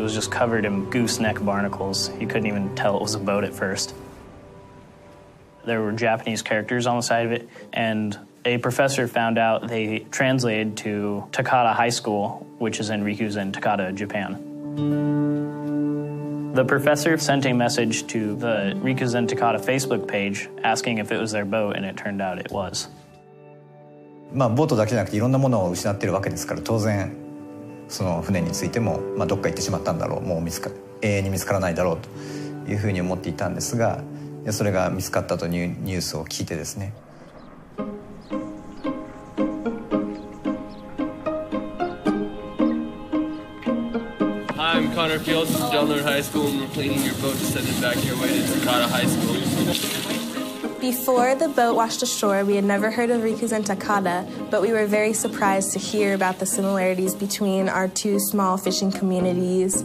was just covered in gooseneck barnacles. You couldn't even tell it was a boat at first. There were Japanese characters on the side of it, and a professor found out they translated to Takata High School, which is in Rikuzen, Takata, Japan. The professor sent a message to the Rikuzen Takata Facebook page asking if it was their boat, and it turned out it was. ボートだけじゃなくていろんなものを失っているわけですから、当然その船についても、どっか行ってしまったんだろう、もう永遠に見つからないだろうというふうに思っていたんですが、それが見つかったというニュースを聞いてですね。Hi, I'm Connor Fields from Delaware High School, and we're cleaning your boat to send it back your way to Takata High School. Before the boat washed ashore, we had never heard of Rikuzen Takata, but we were very surprised to hear about the similarities between our two small fishing communities.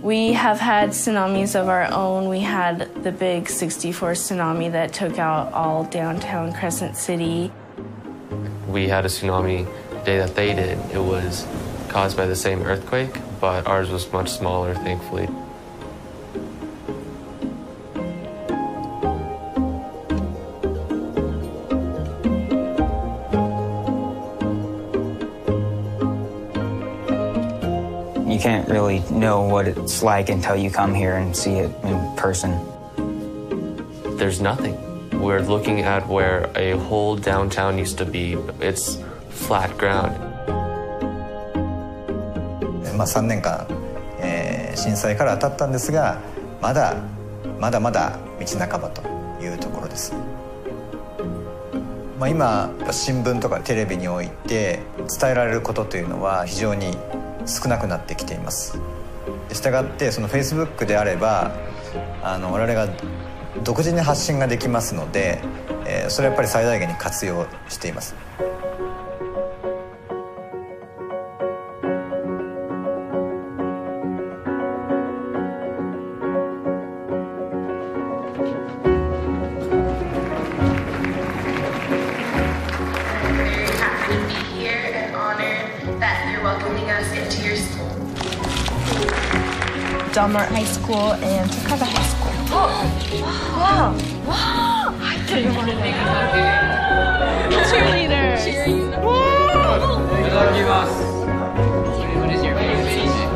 We have had tsunamis of our own. We had the big 64 tsunami that took out all downtown Crescent City. We had a tsunami the day that they did. It was caused by the same earthquake, but ours was much smaller, thankfully. You can't really know what it's like until you come here and see it in person. There's nothing. We're looking at where a whole downtown used to be. It's flat ground. 3年間、震災から経ったんですが、まだ道半ばというところです。今新聞とかテレビにおいて伝えられることというのは非常に少なくなってきています。したがってその Facebook であれば我々が独自に発信ができますので、それはやっぱり最大限に活用しています。Norte High School and Takata High School. Wow! Wow! Cheerleader! What is your favorite season?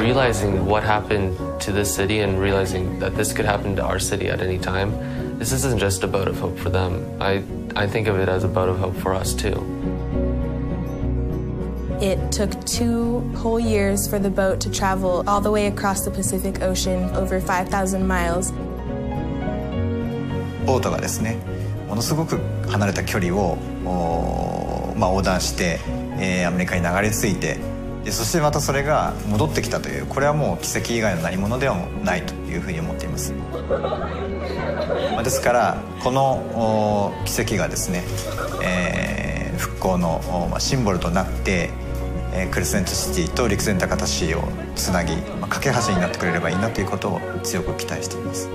Realizing what happened to this city and realizing that this could happen to our city at any time, this isn't just a boat of hope for them. I think of it as a boat of hope for us too. It took 2 whole years for the boat to travel all the way across the Pacific Ocean, over 5,000 miles. ボートがですね、ものすごく離れた距離を横断して、アメリカに流れ着いて、そしてまたそれが戻ってきたという、これはもう奇跡以外の何物ではないというふうに思っています。ですからこの奇跡がですね、復興のシンボルとなって、クレセントシティと陸前高田市をつなぎ、架け橋になってくれればいいなということを強く期待しています。